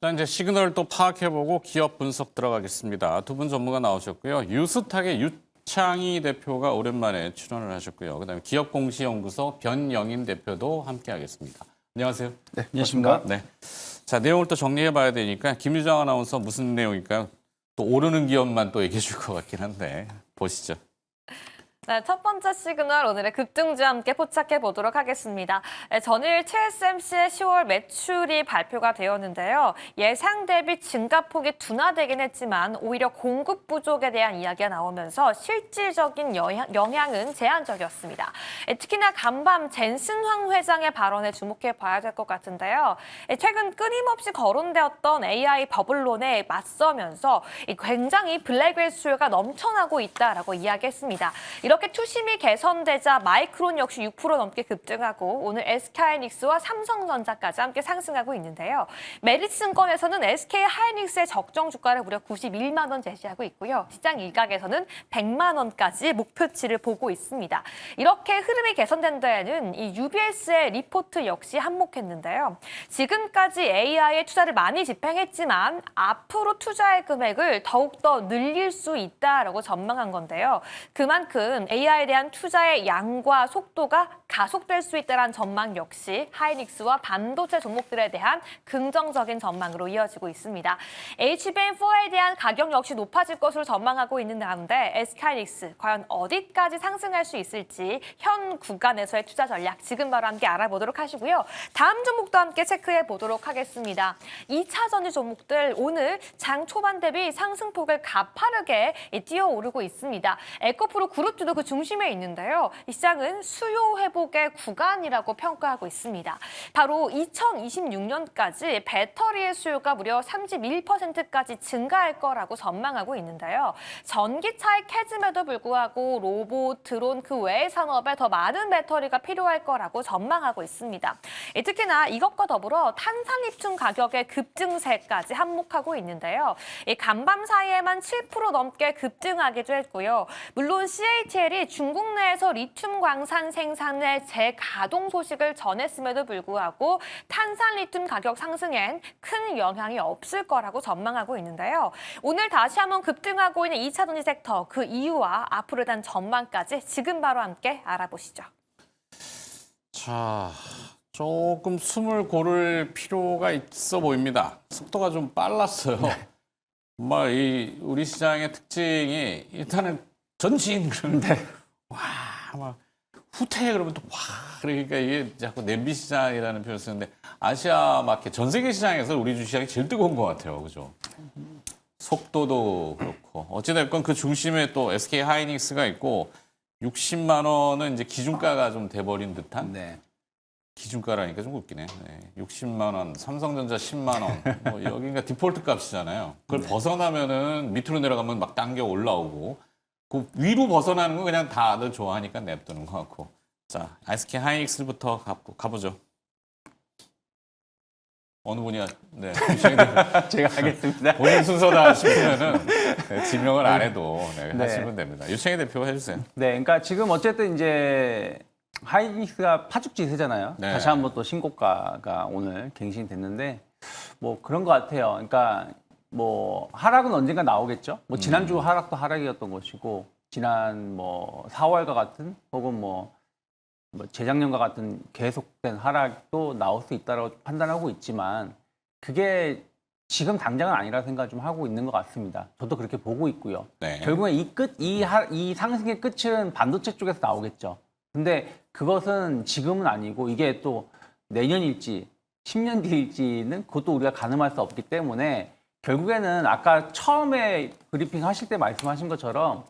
일단 이제 시그널 또 파악해보고 기업 분석 들어가겠습니다. 두 분 전문가 나오셨고요. 유스탁의 유창희 대표가 오랜만에 출연을 하셨고요. 그다음에 기업공시연구소 변영인 대표도 함께하겠습니다. 안녕하세요. 네, 안녕하십니까. 네. 자, 내용을 또 정리해봐야 되니까 김유정 아나운서 무슨 내용일까요? 또 오르는 기업만 또 얘기해 줄 것 같긴 한데 보시죠. 네, 첫 번째 시그널 오늘의 급등주와 함께 포착해 보도록 하겠습니다. 전일 TSMC의 10월 매출이 발표가 되었는데요. 예상 대비 증가폭이 둔화되긴 했지만 오히려 공급 부족에 대한 이야기가 나오면서 실질적인 영향은 제한적이었습니다. 특히나 간밤 젠슨 황 회장의 발언에 주목해 봐야 될 것 같은데요. 최근 끊임없이 거론되었던 AI 버블론에 맞서면서 굉장히 블랙웰 수요가 넘쳐나고 있다라고 이야기했습니다. 이렇게 투심이 개선되자 마이크론 역시 6% 넘게 급등하고 오늘 SK하이닉스와 삼성전자까지 함께 상승하고 있는데요. 메리츠증권에서는 SK하이닉스의 적정 주가를 무려 91만 원 제시하고 있고요. 시장 일각에서는 100만 원까지 목표치를 보고 있습니다. 이렇게 흐름이 개선된 데에는 이 UBS의 리포트 역시 한몫했는데요. 지금까지 AI에 투자를 많이 집행했지만 앞으로 투자의 금액을 더욱더 늘릴 수 있다라고 전망한 건데요. 그만큼 AI에 대한 투자의 양과 속도가 가속될 수 있다는 전망 역시 하이닉스와 반도체 종목들에 대한 긍정적인 전망으로 이어지고 있습니다. HBM4에 대한 가격 역시 높아질 것으로 전망하고 있는 가운데 SK하이닉스 과연 어디까지 상승할 수 있을지 현 구간에서의 투자 전략 지금 바로 함께 알아보도록 하시고요. 다음 종목도 함께 체크해 보도록 하겠습니다. 2차 전지 종목들 오늘 장 초반 대비 상승폭을 가파르게 뛰어오르고 있습니다. 에코프로 그룹주도 그 중심에 있는데요. 이 시장은 수요 회복의 구간이라고 평가하고 있습니다. 바로 2026년까지 배터리의 수요가 무려 31%까지 증가할 거라고 전망하고 있는데요. 전기차의 캐즘에도 불구하고 로봇, 드론 그 외의 산업에 더 많은 배터리가 필요할 거라고 전망하고 있습니다. 특히나 이것과 더불어 탄산리튬 가격의 급증세까지 한몫하고 있는데요. 간밤 사이에만 7% 넘게 급등하기도 했고요. 물론 CATL이 중국 내에서 리튬 광산 생산의 재가동 소식을 전했음에도 불구하고 탄산리튬 가격 상승엔 큰 영향이 없을 거라고 전망하고 있는데요. 오늘 다시 한번 급등하고 있는 2차 전지 섹터 그 이유와 앞으로에 대한 전망까지 지금 바로 함께 알아보시죠. 자, 조금 숨을 고를 필요가 있어 보입니다. 속도가 좀 빨랐어요. 우리 시장의 특징이 일단은 전진 그러는데 막 후퇴 그러면 또 그러니까 이게 자꾸 냄비 시장이라는 표현을 쓰는데 아시아 마켓 전 세계 시장에서 우리 주시장이 제일 뜨거운 것 같아요, 그죠? 속도도 그렇고 어찌됐건 그 중심에 또 SK 하이닉스가 있고 60만 원은 이제 기준가가 좀 돼버린 듯한. 네. 기준가라니까 좀 웃기네. 네. 60만 원, 삼성전자 10만 원. 뭐 여기가 디폴트 값이잖아요. 그걸 벗어나면은 밑으로 내려가면 막 당겨 올라오고 그 위로 벗어나는 건 그냥 다들 좋아하니까 냅두는 것 같고. 자, SK 하이닉스부터 가보죠. 어느 분이 네. 제가 하겠습니다. 본인 순서다 싶으면은 네, 지명을 안 해도 하시면 됩니다. 유창희 대표 해주세요. 네, 그러니까 지금 어쨌든 이제 하이닉스가 파죽지세잖아요. 네. 다시 한번 또 신고가가 오늘 갱신이 됐는데 뭐 그런 것 같아요. 그러니까 뭐 하락은 언젠가 나오겠죠. 뭐 지난주 하락도 하락이었던 것이고 지난 뭐 4월과 같은 혹은 뭐 재작년과 같은 계속된 하락도 나올 수 있다고 판단하고 있지만 그게 지금 당장은 아니라 생각을 좀 하고 있는 것 같습니다. 저도 그렇게 보고 있고요. 네. 결국에 이 상승의 끝은 반도체 쪽에서 나오겠죠. 근데 그것은 지금은 아니고 이게 또 내년일지 10년 뒤일지는 그것도 우리가 가늠할 수 없기 때문에 결국에는 아까 처음에 브리핑 하실 때 말씀하신 것처럼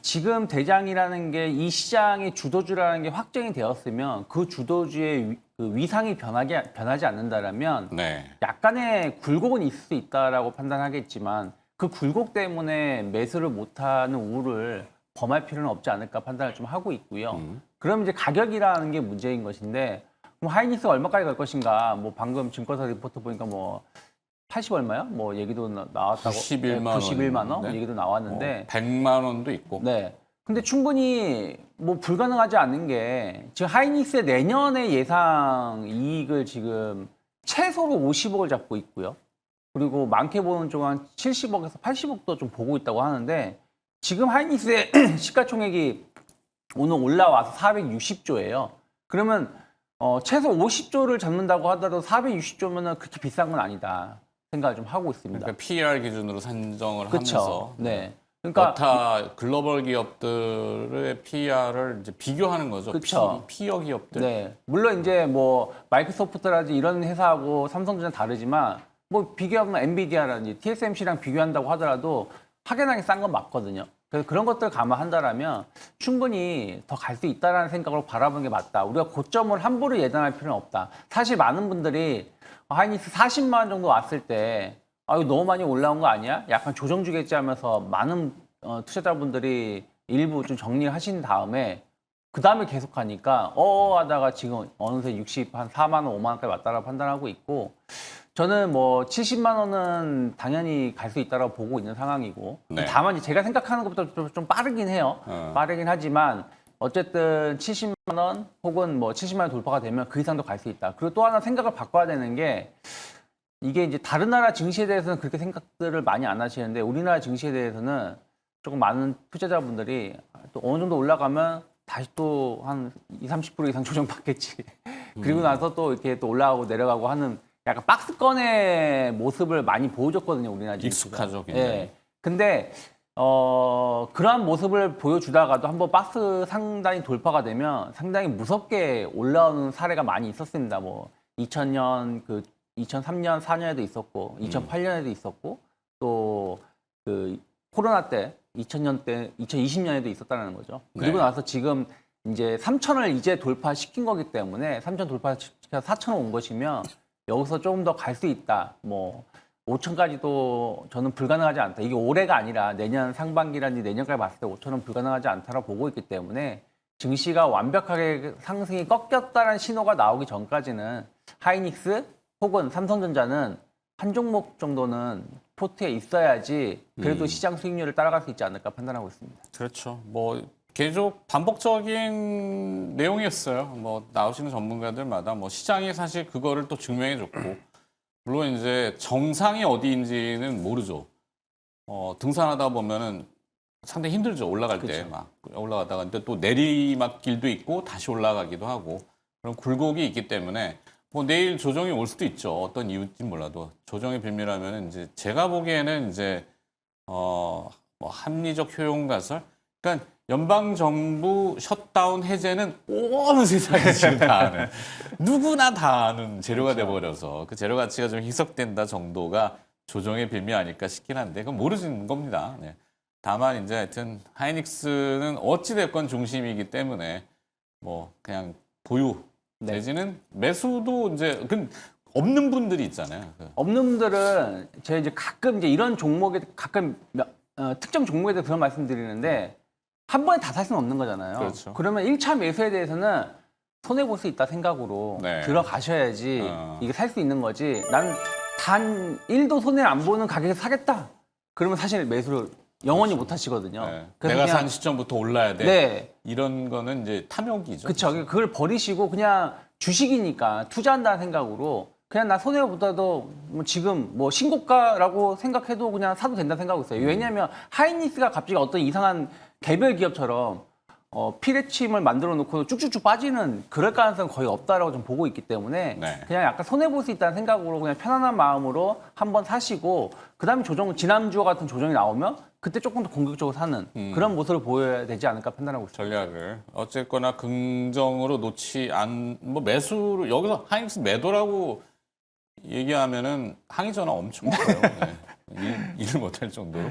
지금 대장이라는 게 이 시장의 주도주라는 게 확정이 되었으면 그 주도주의 그 위상이 변하지 않는다라면 네. 약간의 굴곡은 있을 수 있다라고 판단하겠지만 그 굴곡 때문에 매수를 못하는 우를 범할 필요는 없지 않을까 판단을 좀 하고 있고요. 그럼 이제 가격이라는 게 문제인 것인데 그럼 하이닉스가 얼마까지 갈 것인가? 뭐 방금 증권사 리포트 보니까 뭐 80 얼마요? 뭐 얘기도 나왔다고. 91만 원 네. 얘기도 나왔는데 100만 원도 있고. 네. 근데 충분히 뭐 불가능하지 않은 게 지금 하이닉스의 내년의 예상 이익을 지금 최소로 50억을 잡고 있고요. 그리고 많게 보는 쪽은 한 70억에서 80억도 좀 보고 있다고 하는데 지금 하이닉스의 시가총액이 오늘 올라와서 460조예요. 그러면 최소 50조를 잡는다고 하더라도 460조면은 그렇게 비싼 건 아니다 생각을 좀 하고 있습니다. 그러니까 PER 기준으로 산정을 그렇죠. 하면서 네. 그러니까 여타 글로벌 기업들의 PER을 이제 비교하는 거죠. 그쵸. 피어 기업들. 네. 물론 이제 뭐 마이크로소프트라든지 이런 회사하고 삼성전자 다르지만 뭐 비교하면 엔비디아라든지 TSMC랑 비교한다고 하더라도 확연하게 싼 건 맞거든요. 그래서 그런 것들 감안한다라면 충분히 더 갈 수 있다라는 생각으로 바라보는 게 맞다. 우리가 고점을 함부로 예단할 필요는 없다. 사실 많은 분들이 하이닉스 40만 원 정도 왔을 때 이거 너무 많이 올라온 거 아니야? 약간 조정 주겠지 하면서 많은 투자자분들이 일부 좀 정리를 하신 다음에 그 다음에 계속 하니까 하다가 지금 어느새 한 4만 원, 5만 원까지 왔다라고 판단하고 있고 저는 뭐 70만 원은 당연히 갈 수 있다고 보고 있는 상황이고 네. 다만 이제 제가 생각하는 것보다 좀 빠르긴 해요. 빠르긴 하지만 어쨌든 70만 원 혹은 뭐 70만 원 돌파가 되면 그 이상도 갈 수 있다. 그리고 또 하나 생각을 바꿔야 되는 게 이게 이제 다른 나라 증시에 대해서는 그렇게 생각들을 많이 안 하시는데 우리나라 증시에 대해서는 조금 많은 투자자분들이 또 어느 정도 올라가면 다시 또 한 20, 30% 이상 조정받겠지. 그리고 나서 또 이렇게 또 올라가고 내려가고 하는 약간 박스권의 모습을 많이 보여줬거든요, 우리나라 증시가. 익숙하죠, 굉장히. 예. 근데 그러한 모습을 보여주다가도 한번 박스 상단이 돌파가 되면 상당히 무섭게 올라오는 사례가 많이 있었습니다. 뭐 2000년 2003년, 4년에도 있었고, 2008년에도 있었고, 또 그 코로나 때, 2000년 때, 2020년에도 있었다는 거죠. 그리고 네. 나서 지금 이제 3,000을 이제 돌파시킨 거기 때문에 3,000 돌파시켜서 4,000을 온 것이면 여기서 조금 더 갈 수 있다. 뭐 5,000까지도 저는 불가능하지 않다. 이게 올해가 아니라 내년 상반기라든지 내년까지 봤을 때 5,000은 불가능하지 않다라고 보고 있기 때문에 증시가 완벽하게 상승이 꺾였다는 신호가 나오기 전까지는 하이닉스 혹은 삼성전자는 한 종목 정도는 포트에 있어야지 그래도 시장 수익률을 따라갈 수 있지 않을까 판단하고 있습니다. 그렇죠. 뭐 계속 반복적인 내용이었어요. 뭐 나오시는 전문가들마다 뭐 시장이 사실 그거를 또 증명해줬고 물론 이제 정상이 어디인지는 모르죠. 등산하다 보면은 상당히 힘들죠. 올라갈 때 막 올라가다가 근데 또 내리막길도 있고 다시 올라가기도 하고 그런 굴곡이 있기 때문에 뭐 내일 조정이 올 수도 있죠. 어떤 이유인지 몰라도 조정의 빌미라면 이제 제가 보기에는 이제 뭐 합리적 효용 가설. 그러니까 연방 정부 셧다운 해제는 온 세상이 지금 다 아는 누구나 다 아는 재료가 돼버려서 그 재료 가치가 좀 희석된다 정도가 조정의 빌미 아닐까 싶긴 한데 그건 모르는 겁니다. 네. 다만 이제 하여튼 하이닉스는 어찌 됐건 중심이기 때문에 뭐 그냥 보유 내지는 매수도 이제 없는 분들이 있잖아요. 없는 분들은 제가 이제 가끔 이제 이런 종목에 가끔 특정 종목에 대해서 그런 말씀드리는데 한 번에 다 살 수는 없는 거잖아요. 그렇죠. 그러면 1차 매수에 대해서는 손해볼 수 있다 생각으로 네. 들어가셔야지 이게 살 수 있는 거지. 난 단 1도 손해 안 보는 가격에 사겠다. 그러면 사실 매수를 영원히 못 하시거든요. 네. 그래서 내가 그냥- 산 시점부터 올라야 돼. 네. 이런 거는 이제 탐욕이죠. 그쵸. 그걸 버리시고 그냥 주식이니까 투자한다는 생각으로 그냥 나 손해보다도 뭐 지금 뭐 신고가라고 생각해도 그냥 사도 된다 생각하고 있어요. 왜냐하면 하이닉스가 갑자기 어떤 이상한 개별 기업처럼 피레침을 만들어 놓고 쭉쭉쭉 빠지는 그럴 가능성은 거의 없다라고 좀 보고 있기 때문에 네. 그냥 약간 손해볼 수 있다는 생각으로 그냥 편안한 마음으로 한번 사시고 그다음에 지난주와 같은 조정이 나오면 그때 조금 더 공격적으로 사는 그런 모습을 보여야 되지 않을까 판단하고 있습니다. 전략을 어쨌거나 긍정으로 뭐 매수로 여기서 하이닉스 매도라고 얘기하면은 항의 전화 엄청 커요. 네. 일을 못할 정도로.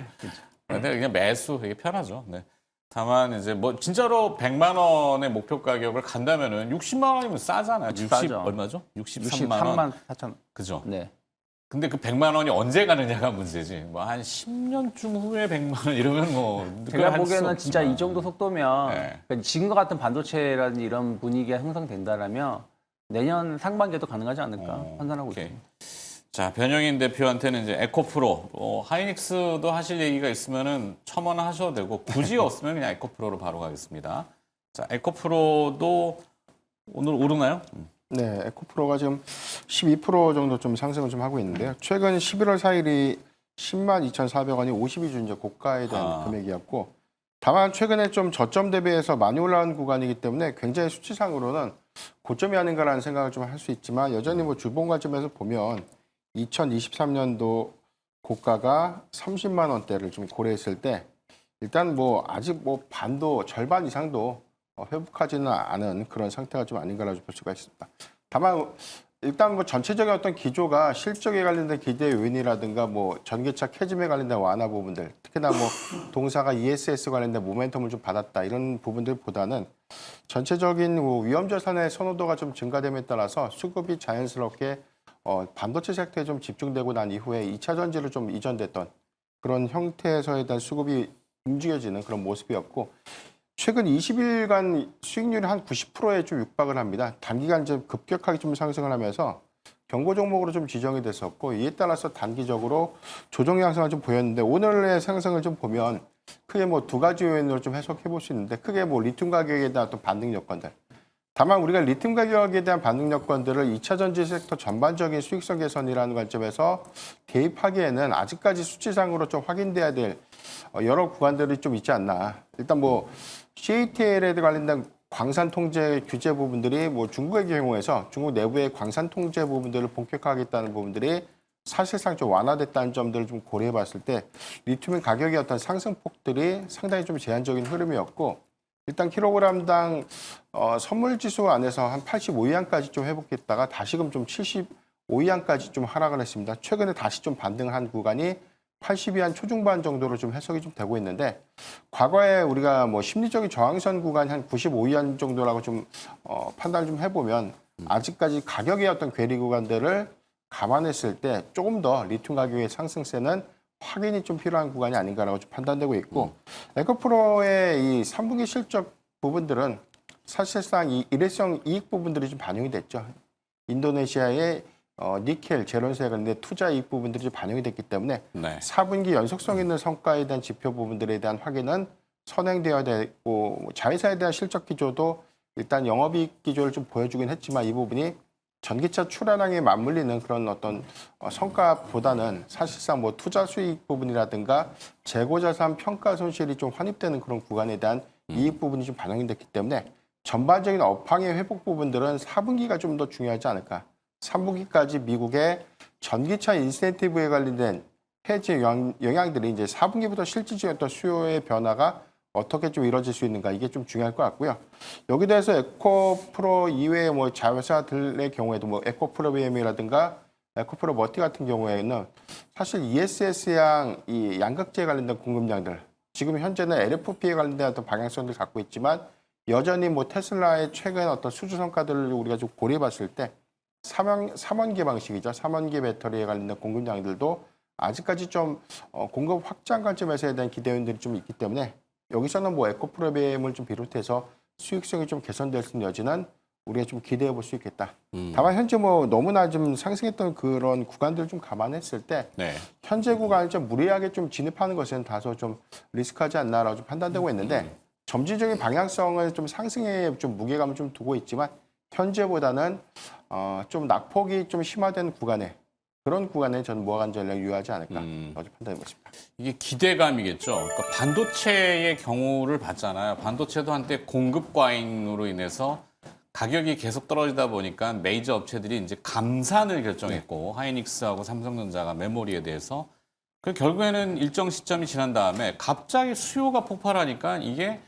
근데 그냥 매수 되게 편하죠. 네. 다만 이제 뭐 진짜로 100만 원의 목표 가격을 간다면은 60만 원이면 싸잖아요. 60 싸죠. 얼마죠? 63만 원. 63만 4천. 그죠? 네. 근데 그 100만 원이 언제 가느냐가 문제지. 뭐 한 10년쯤 후에 100만 원 이러면 뭐 제가 할수 보기에는 진짜 없지만. 이 정도 속도면 네. 그러니까 지금과 같은 반도체라든지 이런 분위기가 형성된다라면 내년 상반기에도 가능하지 않을까 판단하고 오케이. 있습니다. 자, 변영인 대표한테는 이제 에코프로, 하이닉스도 하실 얘기가 있으면은 첨언하셔도 되고 굳이 없으면 그냥 에코프로로 바로 가겠습니다. 자, 에코프로도 오늘 오르나요? 네, 에코프로가 지금 12% 정도 좀 상승을 좀 하고 있는데요. 최근 11월 4일이 10만 2,400원이 52주 이제 고가에 대한 금액이었고, 다만 최근에 좀 저점 대비해서 많이 올라온 구간이기 때문에 굉장히 수치상으로는 고점이 아닌가라는 생각을 좀 할 수 있지만 여전히 뭐 주봉 관점에서 보면 2023년도 고가가 30만 원대를 좀 고려했을 때 일단 뭐 아직 뭐 반도 절반 이상도 회복하지는 않은 그런 상태가 좀 아닌가라고 볼 수가 있습니다. 다만 일단 뭐 전체적인 어떤 기조가 실적에 관련된 기대 요인이라든가 뭐 전기차 캐즘에 관련된 완화 부분들, 특히나 뭐 동사가 ESS 관련된 모멘텀을 좀 받았다 이런 부분들보다는 전체적인 뭐 위험 자산의 선호도가 좀 증가됨에 따라서 수급이 자연스럽게 반도체 섹터에 좀 집중되고 난 이후에 2차 전지로 좀 이전됐던 그런 형태에서에 대한 수급이 움직여지는 그런 모습이었고, 최근 20일간 수익률이 한 90%에 좀 육박을 합니다. 단기간 이제 급격하게 좀 상승을 하면서 경고 종목으로 좀 지정이 됐었고, 이에 따라서 단기적으로 조정 양상을 좀 보였는데, 오늘의 상승을 좀 보면 크게 뭐 두 가지 요인으로 좀 해석해 볼 수 있는데, 크게 뭐 리튬 가격에 대한 어떤 반등 여건들. 다만 우리가 리튬 가격에 대한 반등 여건들을 2차 전지 섹터 전반적인 수익성 개선이라는 관점에서 대입하기에는 아직까지 수치상으로 좀 확인돼야 될 여러 구간들이 좀 있지 않나. 일단 뭐 CATL에 관련된 광산 통제 규제 부분들이 뭐 중국의 경우에서 중국 내부의 광산 통제 부분들을 본격화하겠다는 부분들이 사실상 좀 완화됐다는 점들을 좀 고려해 봤을 때 리튬의 가격의 어떤 상승폭들이 상당히 좀 제한적인 흐름이었고, 일단 킬로그램당 선물 지수 안에서 한 85위안까지 좀 회복했다가 다시금 좀 75위안까지 좀 하락을 했습니다. 최근에 다시 좀 반등한 구간이 80위안 초중반 정도로 좀 해석이 좀 되고 있는데, 과거에 우리가 뭐 심리적인 저항선 구간이 한 95위안 정도라고 좀 판단을 좀 해보면 아직까지 가격의 어떤 괴리 구간들을 감안했을 때 조금 더 리튬 가격의 상승세는 확인이 좀 필요한 구간이 아닌가라고 좀 판단되고 있고, 에코프로의 이 3분기 실적 부분들은 사실상 이 일회성 이익 부분들이 좀 반영이 됐죠. 인도네시아의 니켈, 제론스에 관련된 투자 이익 부분들이 좀 반영이 됐기 때문에 네. 4분기 연속성 있는 성과에 대한 지표 부분들에 대한 확인은 선행되어야 되고, 자회사에 대한 실적 기조도 일단 영업이익 기조를 좀 보여주긴 했지만 이 부분이 전기차 출하량에 맞물리는 그런 어떤 성과보다는 사실상 뭐 투자 수익 부분이라든가 재고자산 평가 손실이 좀 환입되는 그런 구간에 대한 이익 부분이 좀 반영이 됐기 때문에 전반적인 업황의 회복 부분들은 4분기가 좀 더 중요하지 않을까. 3분기까지 미국의 전기차 인센티브에 관련된 해지 영향들이 이제 4분기부터 실질적인 어떤 수요의 변화가 어떻게 좀 이루어질 수 있는가, 이게 좀 중요할 것 같고요. 여기 대해서 에코프로 이외의 뭐 자회사들의 경우에도 뭐 에코프로비엠이라든가 에코프로 머티 같은 경우에는 사실 ESS양 이 양극재에 관련된 공급량들, 지금 현재는 LFP에 관련된 어떤 방향성을 갖고 있지만 여전히 뭐 테슬라의 최근 어떤 수주 성과들을 우리가 좀 고려해 봤을 때 3원기 방식이죠. 3원기 배터리에 관련된 공급량들도 아직까지 좀 공급 확장 관점에서에 대한 기대 요인들이 좀 있기 때문에 여기서는 뭐 에코프로비엠을 좀 비롯해서 수익성이 좀 개선될 수 있는 여지는 우리가 좀 기대해 볼 수 있겠다. 다만 현재 뭐 너무나 좀 상승했던 그런 구간들을 좀 감안했을 때 네. 현재 구간을 좀 무리하게 좀 진입하는 것은 다소 좀 리스크하지 않나라고 좀 판단되고 있는데, 점진적인 방향성을 좀 상승에 좀 무게감을 좀 두고 있지만 현재보다는 좀 낙폭이 좀 심화된 구간에, 그런 구간에 저는 무화관 전략 유효하지 않을까 어제 판단해 보십니다. 이게 기대감이겠죠. 그러니까 반도체의 경우를 봤잖아요. 반도체도 한때 공급 과잉으로 인해서 가격이 계속 떨어지다 보니까 메이저 업체들이 이제 감산을 결정했고, 하이닉스하고 삼성전자가 메모리에 대해서 그 결국에는 일정 시점이 지난 다음에 갑자기 수요가 폭발하니까 이게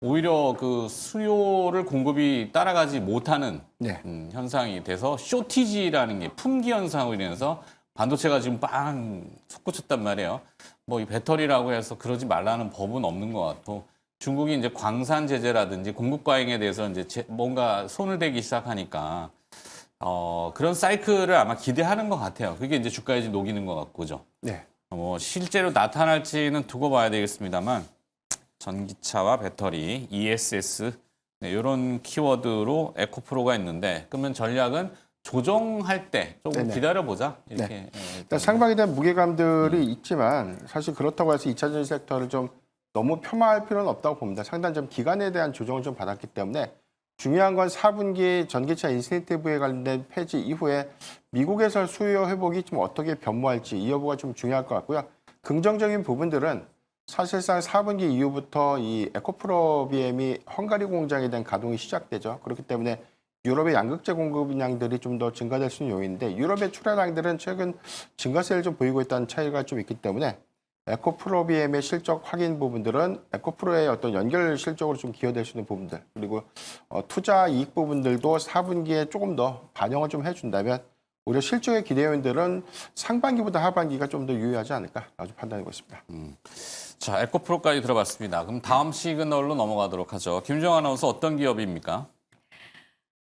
오히려 그 수요를 공급이 따라가지 못하는 네. 현상이 돼서 쇼티지라는 게 품귀 현상으로 인해서 반도체가 지금 빵 솟구쳤단 말이에요. 뭐 이 배터리라고 해서 그러지 말라는 법은 없는 것 같고, 중국이 이제 광산 제재라든지 공급 과잉에 대해서 이제 뭔가 손을 대기 시작하니까 그런 사이클을 아마 기대하는 것 같아요. 그게 이제 주가에 이제 녹이는 것 같고죠. 네. 뭐 실제로 나타날지는 두고 봐야 되겠습니다만, 전기차와 배터리, ESS 이런 키워드로 에코프로가 있는데, 그러면 전략은 조정할 때 조금 네네. 기다려보자 이렇게. 네. 일단 상방에 대한 무게감들이 있지만 사실 그렇다고 해서 2차 전지 섹터를 좀 너무 폄하할 필요는 없다고 봅니다. 상당히 좀 기간에 대한 조정을 좀 받았기 때문에 중요한 건 4분기 전기차 인센티브에 관련된 폐지 이후에 미국에서 수요 회복이 좀 어떻게 변모할지 이 여부가 좀 중요할 것 같고요. 긍정적인 부분들은 사실상 4분기 이후부터 이 에코프로 BM이 헝가리 공장에 대한 가동이 시작되죠. 그렇기 때문에 유럽의 양극재 공급량들이 좀 더 증가될 수 있는 요인인데 유럽의 출하량들은 최근 증가세를 좀 보이고 있다는 차이가 좀 있기 때문에 에코프로 BM의 실적 확인 부분들은 에코프로의 어떤 연결 실적으로 좀 기여될 수 있는 부분들 그리고 투자 이익 부분들도 4분기에 조금 더 반영을 좀 해준다면 오히려 실적의 기대 요인들은 상반기보다 하반기가 좀 더 유의하지 않을까 아주 판단하고 있습니다. 자, 에코프로까지 들어봤습니다. 그럼 다음 시그널로 넘어가도록 하죠. 김주영 아나운서 어떤 기업입니까?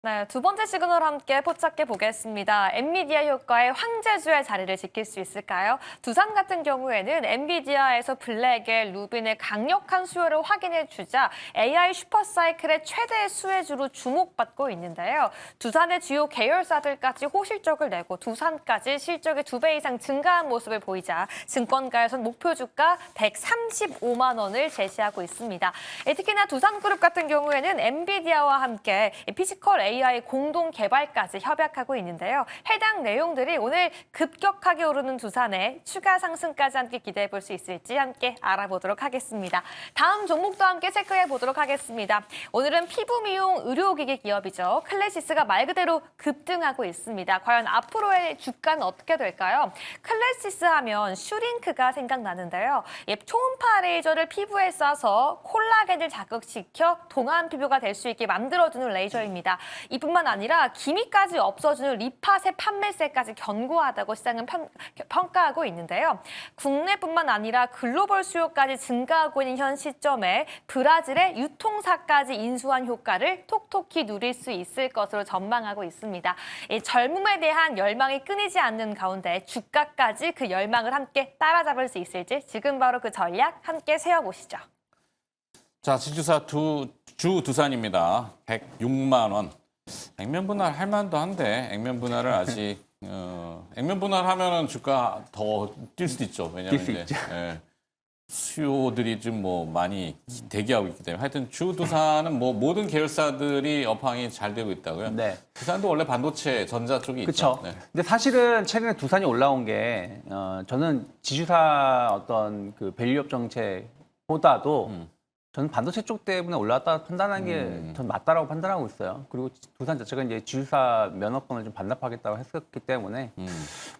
네, 두 번째 시그널 함께 포착해 보겠습니다. 엔비디아 효과의 황제주의 자리를 지킬 수 있을까요? 두산 같은 경우에는 엔비디아에서 블랙의 루빈의 강력한 수요를 확인해 주자 AI 슈퍼사이클의 최대 수혜주로 주목받고 있는데요. 두산의 주요 계열사들까지 호실적을 내고 두산까지 실적이 2배 이상 증가한 모습을 보이자 증권가에선 목표 주가 135만 원을 제시하고 있습니다. 특히나 두산그룹 같은 경우에는 엔비디아와 함께 피지컬 AI 공동 개발까지 협약하고 있는데요. 해당 내용들이 오늘 급격하게 오르는 두산의 추가 상승까지 함께 기대해 볼 수 있을지 함께 알아보도록 하겠습니다. 다음 종목도 함께 체크해 보도록 하겠습니다. 오늘은 피부 미용 의료기기 기업이죠. 클래시스가 말 그대로 급등하고 있습니다. 과연 앞으로의 주가는 어떻게 될까요? 클래시스 하면 슈링크가 생각나는데요. 초음파 레이저를 피부에 쏴서 콜라겐을 자극시켜 동안 피부가 될 수 있게 만들어주는 레이저입니다. 이뿐만 아니라 기미까지 없어주는 리파세 판매세까지 견고하다고 시장은 평가하고 있는데요. 국내뿐만 아니라 글로벌 수요까지 증가하고 있는 현 시점에 브라질의 유통사까지 인수한 효과를 톡톡히 누릴 수 있을 것으로 전망하고 있습니다. 이 젊음에 대한 열망이 끊이지 않는 가운데 주가까지 그 열망을 함께 따라잡을 수 있을지 지금 바로 그 전략 함께 세워보시죠. 자, 지주사 주 두산입니다. 106만 원. 액면 분할 할 만도 한데 액면 분할을 아직 액면 분할 하면은 주가 더 뛸 수도 있죠. 왜냐하면 뛸수 이제 있죠. 수요들이 좀 뭐 많이 대기하고 있기 때문에 하여튼 주 두산은 뭐 모든 계열사들이 업황이 잘 되고 있다고요. 네. 두산도 원래 반도체 전자 쪽이 그렇죠. 있죠. 네. 근데 사실은 최근에 두산이 올라온 게 저는 지주사 어떤 그 밸류업 정책보다도 저는 반도체 쪽 때문에 올라왔다 판단한 게 전 맞다라고 판단하고 있어요. 그리고 두산 자체가 이제 지주사 면허권을 좀 반납하겠다고 했었기 때문에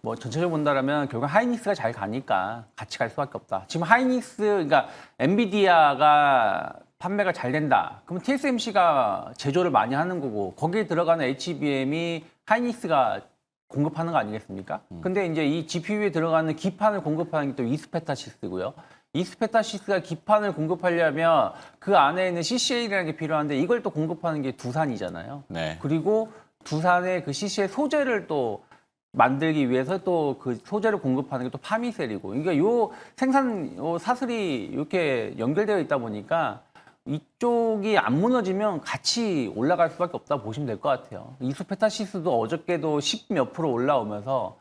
뭐 전체적으로 본다라면 결국 하이닉스가 잘 가니까 같이 갈 수밖에 없다. 지금 하이닉스 그러니까 엔비디아가 판매가 잘 된다. 그럼 TSMC가 제조를 많이 하는 거고 거기에 들어가는 HBM이 하이닉스가 공급하는 거 아니겠습니까? 근데 이제 이 GPU에 들어가는 기판을 공급하는 게 또 이스페타시스고요. 이스페타시스가 기판을 공급하려면 그 안에 있는 CCL이라는 게 필요한데 이걸 또 공급하는 게 두산이잖아요. 네. 그리고 두산의 그 CCL 소재를 또 만들기 위해서 또 그 소재를 공급하는 게 또 파미셀이고. 그러니까 요 생산 요 사슬이 이렇게 연결되어 있다 보니까 이쪽이 안 무너지면 같이 올라갈 수밖에 없다 보시면 될 것 같아요. 이스페타시스도 어저께도 10몇 프로 올라오면서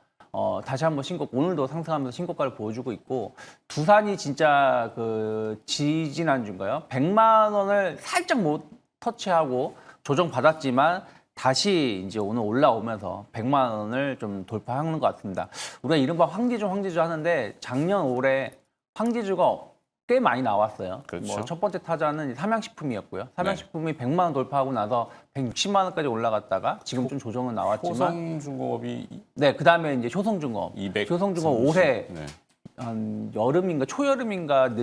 다시 한번 오늘도 상승하면서 신고가를 보여주고 있고 두산이 진짜 그 지지난주인가요? 100만 원을 살짝 못 터치하고 조정받았지만 다시 이제 오늘 올라오면서 100만 원을 좀 돌파하는 것 같습니다. 우리가 이른바 황제주 하는데 작년 올해 황제주가 꽤 많이 나왔어요. 그렇죠. 뭐 첫 번째 타자는 삼양식품이었고요. 삼양식품이 100만 원 돌파하고 나서 160만 원까지 올라갔다가 지금 좀 조정은 나왔지만 호성중공업이 네, 그다음에 이제 효성중공업. 200. 효성중공업 올해 네. 한 여름인가 초여름인가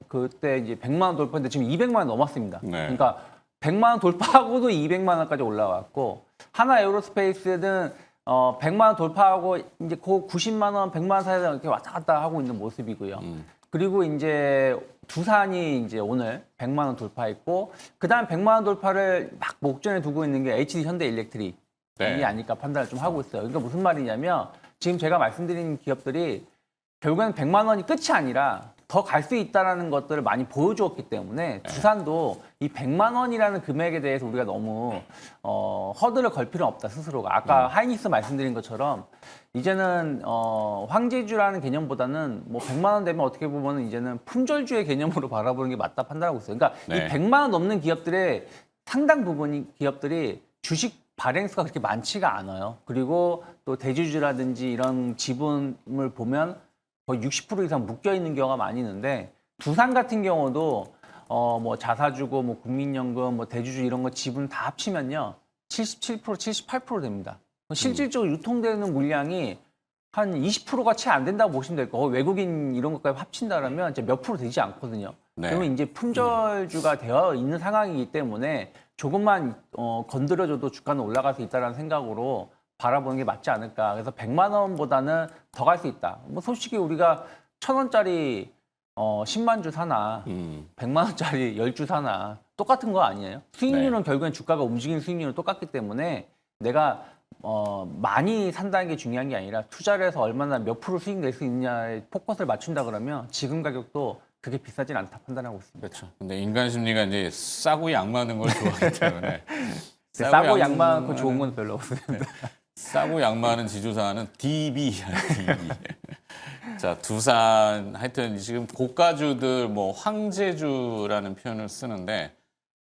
그때 이제 100만 원 돌파했는데 지금 200만 원 넘었습니다. 네. 그러니까 100만 원 돌파하고도 200만 원까지 올라왔고 하나 에어로스페이스는 100만 원 돌파하고 이제 그 90만 원, 100만 원 사이에 이렇게 왔다 갔다 하고 있는 모습이고요. 그리고 이제 두산이 이제 오늘 100만 원 돌파했고 그다음 100만 원 돌파를 막 목전에 두고 있는 게 HD 현대일렉트릭이 네. 아닐까 판단을 좀 하고 있어요. 그러니까 무슨 말이냐면 지금 제가 말씀드린 기업들이 결국에는 100만 원이 끝이 아니라 더 갈 수 있다는 것들을 많이 보여주었기 때문에 두산도 이 100만 원이라는 금액에 대해서 우리가 너무 허들을 걸 필요는 없다 스스로가. 아까 하이닉스 말씀드린 것처럼 이제는 황제주라는 개념보다는 뭐 100만 원 되면 어떻게 보면 이제는 품절주의 개념으로 바라보는 게 맞다 판단하고 있어요. 그러니까 네. 이 100만 원 넘는 기업들의 상당 부분 기업들이 주식 발행수가 그렇게 많지가 않아요. 그리고 또 대주주라든지 이런 지분을 보면 거의 60% 이상 묶여 있는 경우가 많이 있는데 두산 같은 경우도 뭐 자사주고 뭐 국민연금 뭐 대주주 이런 거 지분 다 합치면요 77% 78% 됩니다. 실질적으로 유통되는 물량이 한 20%가 채 안 된다고 보시면 될 거고 외국인 이런 것까지 합친다면 이제 몇 프로 되지 않거든요. 네. 그러면 이제 품절주가 되어 있는 상황이기 때문에 조금만 건드려줘도 주가는 올라갈 수 있다는 생각으로 바라보는 게 맞지 않을까. 그래서 100만 원보다는 더 갈 수 있다. 뭐 솔직히 우리가 1,000원짜리 10만 주 사나 100만 원짜리 10주 사나 똑같은 거 아니에요? 수익률은 결국엔 주가가 움직이는 수익률은 똑같기 때문에 내가 많이 산다는 게 중요한 게 아니라 투자를 해서 얼마나 몇 프로 수익 낼 수 있냐에 포커스를 맞춘다 그러면 지금 가격도 그게 비싸진 않다 판단하고 있습니다. 그렇죠. 근데 인간 심리가 이제 싸고 양 많은 걸 좋아하기 때문에 싸고 양 많고 좋은 건 별로 없습니다. 싸고 양 많은 지주사는 DB야, DB. 자, 두산 하여튼 지금 고가주들 뭐 황제주라는 표현을 쓰는데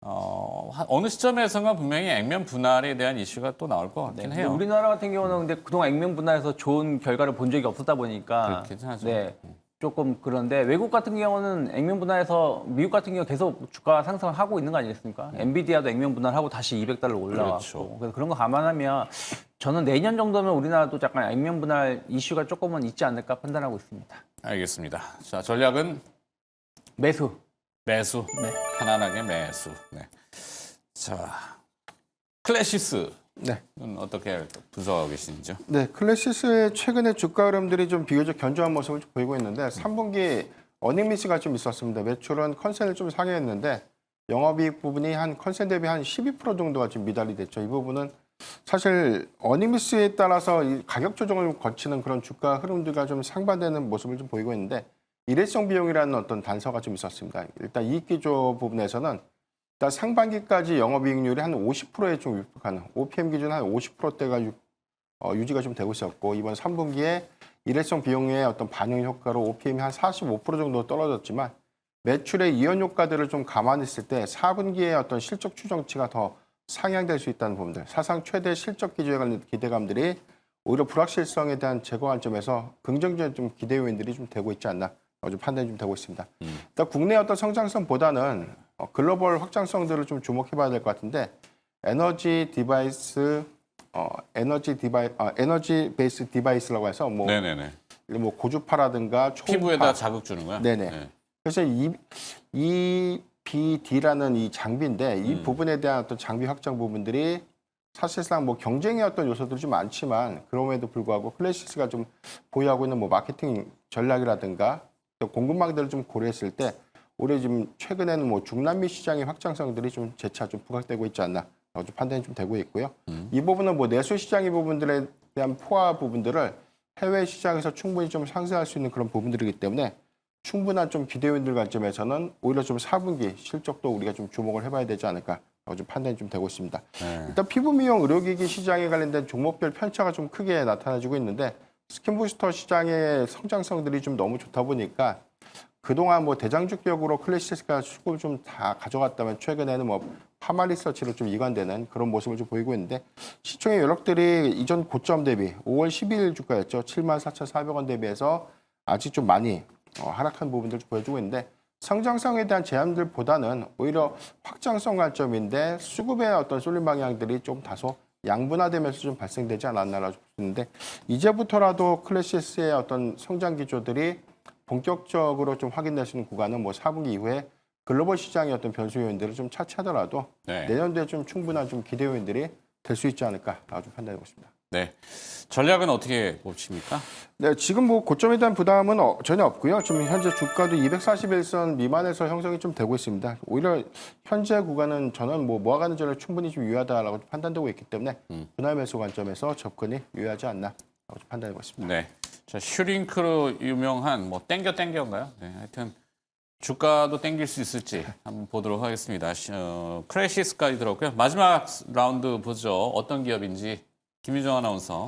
어느 시점에선가 분명히 액면 분할에 대한 이슈가 또 나올 것 같긴 근데 해요. 우리나라 같은 경우는 근데 그동안 액면 분할에서 좋은 결과를 본 적이 없었다 보니까 그렇긴 하죠. 네. 조금 그런데 외국 같은 경우는 액면 분할에서 미국 같은 경우 계속 주가 상승을 하고 있는 거 아니겠습니까? 엔비디아도 액면 분할하고 다시 200달러 올라왔고 그렇죠. 그래서 그런 거 감안하면 저는 내년 정도면 우리나라도 약간 액면 분할 이슈가 조금은 있지 않을까 판단하고 있습니다. 알겠습니다. 자, 전략은 매수. 매수. 네. 편안하게 매수. 네. 자, 클래시스는 네. 어떻게 분석하고 계시는지요? 네, 클래시스의 최근의 주가 흐름들이 좀 비교적 견조한 모습을 좀 보이고 있는데 3분기 어닝 미스가 좀 있었습니다. 매출은 컨센을 좀 상회했는데 영업이익 부분이 한 컨센 대비 한 12% 정도가 좀 미달이 됐죠. 이 부분은 사실 어닝 미스에 따라서 이 가격 조정을 거치는 그런 주가 흐름들과 좀 상반되는 모습을 좀 보이고 있는데 일회성 비용이라는 어떤 단서가 좀 있었습니다. 일단 이익기조 부분에서는 일단 상반기까지 영업이익률이 한 50%에 좀 육박하는 OPM 기준 한 50%대가 유지가 좀 되고 있었고 이번 3분기에 일회성 비용의 어떤 반영 효과로 OPM이 한 45% 정도 떨어졌지만 매출의 이연 효과들을 좀 감안했을 때 4분기에 어떤 실적 추정치가 더 상향될 수 있다는 부분들, 사상 최대 실적 기조에 관련 기대감들이 오히려 불확실성에 대한 제거 관점에서 긍정적인 좀 기대 요인들이 좀 되고 있지 않나 좀 판단이 좀 되고 있습니다. 일단 국내 어떤 성장성보다는 글로벌 확장성들을 좀 주목해봐야 될 것 같은데 에너지 베이스 디바이스라고 해서 뭐 네네네. 고주파라든가 초음파 피부에다 자극 주는 거야? 네네. 네. 그래서 EBD라는 이 장비인데 이 부분에 대한 어떤 장비 확장 부분들이 사실상 뭐 경쟁의 어떤 요소들이 좀 많지만 그럼에도 불구하고 클래시스가 좀 보유하고 있는 뭐 마케팅 전략이라든가 또 공급망들을 좀 고려했을 때 올해 지금 최근에는 뭐 중남미 시장의 확장성들이 좀 재차 좀 부각되고 있지 않나 좀 판단이 좀 되고 있고요. 이 부분은 뭐 내수 시장의 부분들에 대한 포화 부분들을 해외 시장에서 충분히 좀 상쇄할 수 있는 그런 부분들이기 때문에 충분한 좀 기대 요인들 관점에서는 오히려 좀 4분기 실적도 우리가 좀 주목을 해봐야 되지 않을까 좀 판단이 좀 되고 있습니다. 네. 일단 피부 미용 의료기기 시장에 관련된 종목별 편차가 좀 크게 나타나지고 있는데 스킨부스터 시장의 성장성들이 좀 너무 좋다 보니까 그동안 뭐 대장주격으로 클래시스가 수급을 좀 다 가져갔다면 최근에는 뭐 파마리서치로 좀 이관되는 그런 모습을 좀 보이고 있는데 시총의 여력들이 이전 고점 대비 5월 12일 주가였죠. 74,400원 대비해서 아직 좀 많이 하락한 부분들을 좀 보여주고 있는데 성장성에 대한 제한들보다는 오히려 확장성 관점인데 수급의 어떤 쏠림 방향들이 좀 다소 양분화되면서 좀 발생되지 않았나라고 보는데 이제부터라도 클래시스의 어떤 성장 기조들이 본격적으로 좀 확인될 수 있는 구간은 뭐 4분기 이후에 글로벌 시장의 어떤 변수 요인들을 좀 차치하더라도 네. 내년도에 좀 충분한 좀 기대 요인들이 될 수 있지 않을까라고 좀 판단하고 있습니다. 네. 전략은 어떻게 보십니까? 네, 지금 뭐 고점에 대한 부담은 전혀 없고요. 지금 현재 주가도 241선 미만에서 형성이 좀 되고 있습니다. 오히려 현재 구간은 저는 뭐 모아가는 전략 충분히 좀 유효하다라고 판단되고 있기 때문에 분할 매수 관점에서 접근이 유효하지 않나라고 좀 판단하고 있습니다. 네. 자, 슈링크로 유명한 뭐 땡겨인가요? 네. 하여튼 주가도 땡길 수 있을지 한번 보도록 하겠습니다. 크래시스까지 들었고요. 마지막 라운드 보죠. 어떤 기업인지 김유정 아나운서.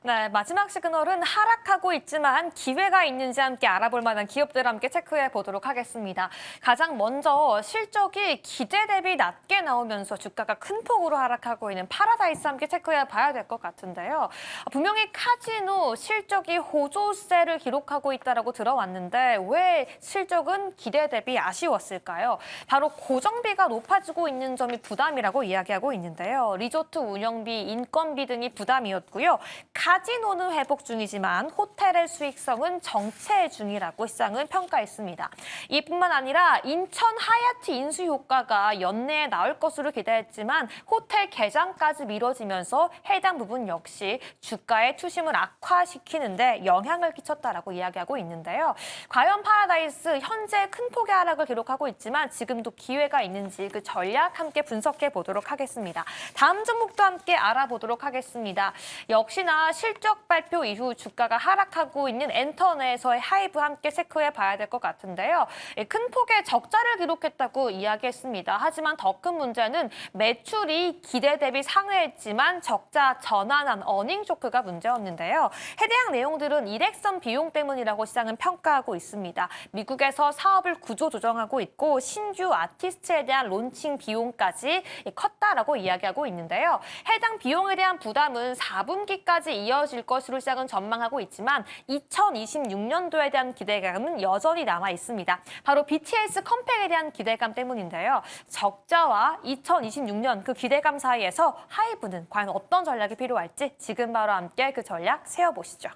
네, 마지막 시그널은 하락하고 있지만 기회가 있는지 함께 알아볼 만한 기업들 함께 체크해 보도록 하겠습니다. 가장 먼저 실적이 기대 대비 낮게 나오면서 주가가 큰 폭으로 하락하고 있는 파라다이스 함께 체크해 봐야 될 것 같은데요. 분명히 카지노 실적이 호조세를 기록하고 있다라고 들어왔는데 왜 실적은 기대 대비 아쉬웠을까요? 바로 고정비가 높아지고 있는 점이 부담이라고 이야기하고 있는데요. 리조트 운영비, 인건비 등이 부담이었고요. 카지노는 회복 중이지만 호텔의 수익성은 정체 중이라고 시장은 평가했습니다. 이뿐만 아니라 인천 하얏트 인수 효과가 연내에 나올 것으로 기대했지만 호텔 개장까지 미뤄지면서 해당 부분 역시 주가의 투심을 악화시키는데 영향을 끼쳤다라고 이야기하고 있는데요. 과연 파라다이스 현재 큰 폭의 하락을 기록하고 있지만 지금도 기회가 있는지 그 전략 함께 분석해 보도록 하겠습니다. 다음 종목도 함께 알아보도록 하겠습니다. 역시나 실적 발표 이후 주가가 하락하고 있는 엔터넷에서의 하이브 함께 체크해 봐야 될 것 같은데요. 큰 폭의 적자를 기록했다고 이야기했습니다. 하지만 더 큰 문제는 매출이 기대 대비 상회했지만 적자 전환한 어닝 쇼크가 문제였는데요. 해당 내용들은 일회성 비용 때문이라고 시장은 평가하고 있습니다. 미국에서 사업을 구조 조정하고 있고 신규 아티스트에 대한 론칭 비용까지 컸다라고 이야기하고 있는데요. 해당 비용에 대한 부담은 4분기까지 이어질 것으로 시장은 전망하고 있지만 2026년도에 대한 기대감은 여전히 남아 있습니다. 바로 BTS 컴팩에 대한 기대감 때문인데요. 적자와 2026년 그 기대감 사이에서 하이브는 과연 어떤 전략이 필요할지 지금 바로 함께 그 전략 세워보시죠.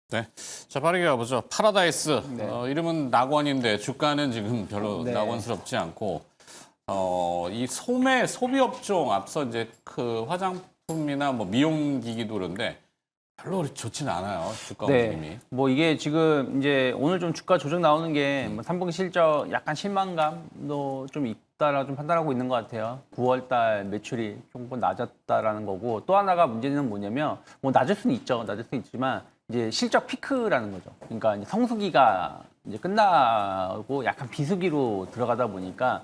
네, 자 빠르게 가보죠. 파라다이스 네. 이름은 낙원인데 주가는 지금 별로 네. 낙원스럽지 않고 이 소비 업종 앞서 이제 그 화장품이나 뭐 미용기기도 그런데 별로 좋지는 않아요. 주가 움직임이. 네. 뭐 이게 지금 이제 오늘 좀 주가 조정 나오는 게 뭐 3분기 실적 약간 실망감도 좀 있다라 좀 판단하고 있는 것 같아요. 9월 달 매출이 조금 낮았다라는 거고 또 하나가 문제는 뭐냐면 뭐 낮을 수는 있죠. 낮을 수는 있지만 이제 실적 피크라는 거죠. 그러니까 이제 성수기가 이제 끝나고 약간 비수기로 들어가다 보니까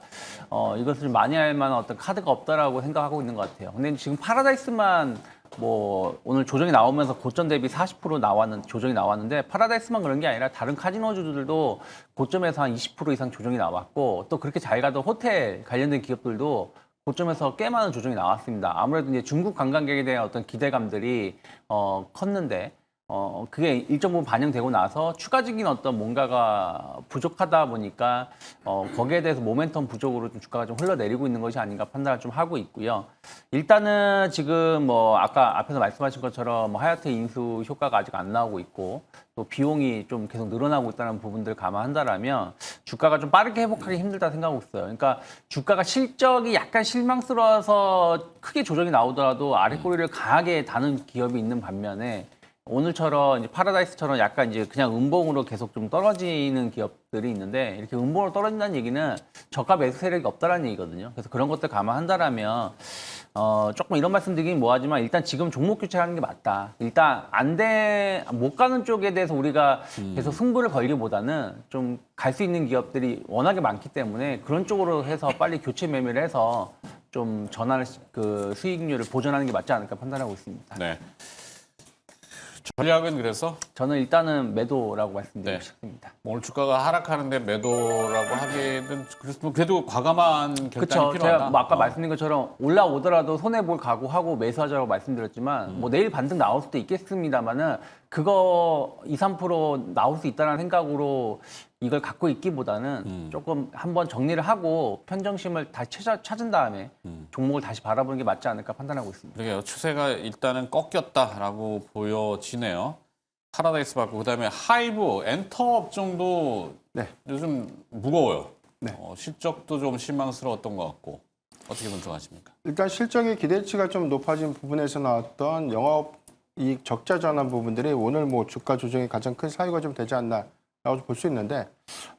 이것을 좀 많이 할 만한 어떤 카드가 없다라고 생각하고 있는 것 같아요. 근데 지금 파라다이스만 뭐 오늘 조정이 나오면서 고점 대비 40% 조정이 나왔는데 파라다이스만 그런 게 아니라 다른 카지노주들도 고점에서 한 20% 이상 조정이 나왔고 또 그렇게 잘 가던 호텔 관련된 기업들도 고점에서 꽤 많은 조정이 나왔습니다. 아무래도 이제 중국 관광객에 대한 어떤 기대감들이 컸는데 그게 일정 부분 반영되고 나서 추가적인 어떤 뭔가가 부족하다 보니까 거기에 대해서 모멘텀 부족으로 좀 주가가 좀 흘러내리고 있는 것이 아닌가 판단을 좀 하고 있고요. 일단은 지금 뭐 아까 앞에서 말씀하신 것처럼 뭐 하얏트 인수 효과가 아직 안 나오고 있고 또 비용이 좀 계속 늘어나고 있다는 부분들을 감안한다라면 주가가 좀 빠르게 회복하기 힘들다 생각하고 있어요. 그러니까 주가가 실적이 약간 실망스러워서 크게 조정이 나오더라도 아랫꼬리를 강하게 다는 기업이 있는 반면에 오늘처럼 이제 파라다이스처럼 약간 이제 그냥 음봉으로 계속 좀 떨어지는 기업들이 있는데 이렇게 음봉으로 떨어진다는 얘기는 저가 매수 세력이 없다라는 얘기거든요. 그래서 그런 것들 감안한다라면 조금 이런 말씀드리긴 뭐하지만 일단 지금 종목 교체하는 게 맞다. 일단 못 가는 쪽에 대해서 우리가 계속 승부를 걸기보다는 좀 갈 수 있는 기업들이 워낙에 많기 때문에 그런 쪽으로 해서 빨리 교체 매매를 해서 좀 전환을 그 수익률을 보전하는 게 맞지 않을까 판단하고 있습니다. 네. 전략은 그래서 저는 일단은 매도라고 말씀드리고 네. 싶습니다. 오늘 주가가 하락하는데 매도라고 하기는 그래도 과감한 결단이 그렇죠. 필요하다. 제가 뭐 아까 말씀드린 것처럼 올라오더라도 손해 볼 각오하고 매수하자고 말씀드렸지만 뭐 내일 반등 나올 수도 있겠습니다만은 그거 2, 3% 나올 수 있다는 생각으로 이걸 갖고 있기보다는 조금 한번 정리를 하고 편정심을 다시 찾은 다음에 종목을 다시 바라보는 게 맞지 않을까 판단하고 있습니다. 그러게요. 추세가 일단은 꺾였다라고 보여지네요. 파라다이스 받고 그다음에 하이브 엔터 업종도 네. 요즘 무거워요. 네. 실적도 좀 실망스러웠던 것 같고 어떻게 분석하십니까? 일단 실적의 기대치가 좀 높아진 부분에서 나왔던 영업이익 적자 전환 부분들이 오늘 뭐 주가 조정에 가장 큰 사유가 좀 되지 않나라고 볼 수 있는데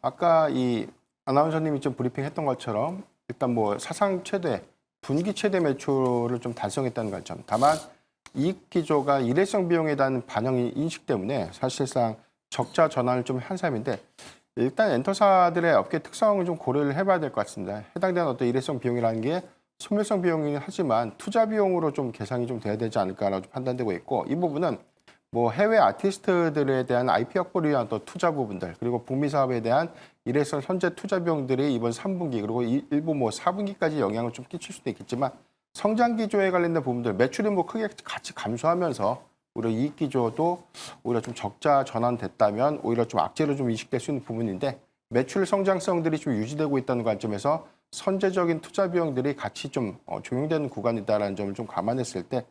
아까 이 아나운서님이 좀 브리핑했던 것처럼 일단 뭐 사상 최대 분기 최대 매출을 좀 달성했다는 관점. 다만 이익 기조가 일회성 비용에 대한 반영이 인식 때문에 사실상 적자 전환을 좀 한 셈인데 일단 엔터사들의 업계 특성을 좀 고려를 해봐야 될 것 같습니다. 해당되는 어떤 일회성 비용이라는 게 소멸성 비용이긴 하지만 투자 비용으로 좀 계산이 좀 돼야 되지 않을까라고 판단되고 있고 이 부분은 뭐 해외 아티스트들에 대한 IP 확보를 위한 또 투자 부분들 그리고 북미 사업에 대한 일회성 현재 투자 비용들이 이번 3분기 그리고 일부 뭐 4분기까지 영향을 좀 끼칠 수도 있겠지만 성장 기조에 관련된 부분들 매출이 뭐 크게 같이 감소하면서 오히려 이익 기조도 오히려 좀 적자 전환됐다면 오히려 좀 악재로 좀 인식될 수 있는 부분인데 매출 성장성들이 좀 유지되고 있다는 관점에서 선제적인 투자 비용들이 같이 좀 적용되는 구간이다라는 점을 좀 감안했을 때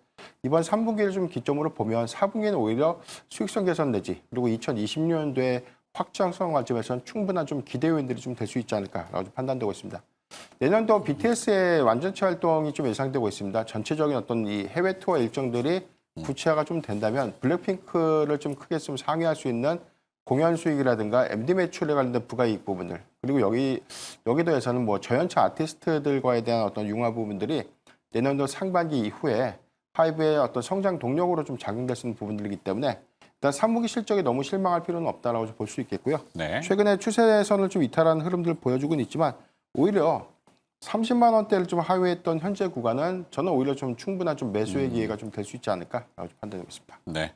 이번 3분기를 좀 기점으로 보면 4분기는 오히려 수익성 개선 내지 그리고 2020년도에 확장성 관점에서는 충분한 좀 기대 요인들이 좀 될 수 있지 않을까라고 좀 판단되고 있습니다. 내년도 BTS의 완전체 활동이 좀 예상되고 있습니다. 전체적인 어떤 이 해외 투어 일정들이 구체화가 좀 된다면 블랙핑크를 좀 크게 좀 상회할 수 있는 공연 수익이라든가 MD 매출에 관련된 부가이익 부분들 그리고 여기도에서는 뭐 저연차 아티스트들과에 대한 어떤 융화 부분들이 내년도 상반기 이후에 하이브의 어떤 성장 동력으로 좀 작용될 수 있는 부분들이기 때문에 일단 3분기 실적에 너무 실망할 필요는 없다라고 볼 수 있겠고요. 네. 최근에 추세선을 좀 이탈하는 흐름들을 보여주고는 있지만 오히려 30만 원대를 좀 하회했던 현재 구간은 저는 오히려 좀 충분한 좀 매수의 기회가 좀 될 수 있지 않을까라고 좀 판단하고 있습니다. 네.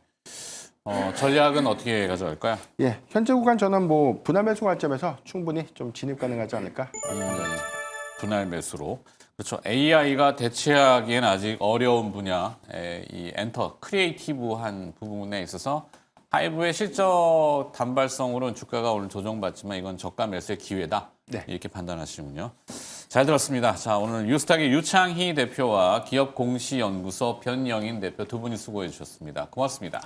전략은 어떻게 가져갈까요? 예, 현재 구간 저는 뭐 분할 매수 관점에서 충분히 좀 진입 가능하지 않을까. 분할 매수로. 그렇죠. AI가 대체하기에는 아직 어려운 분야, 이 엔터, 크리에이티브한 부분에 있어서 하이브의 실적 단발성으로는 주가가 오늘 조정받지만 이건 저가 매수의 기회다. 네. 이렇게 판단하시는군요. 잘 들었습니다. 자, 오늘 뉴스탁의 유창희 대표와 기업공시연구소 변영인 대표 두 분이 수고해 주셨습니다. 고맙습니다.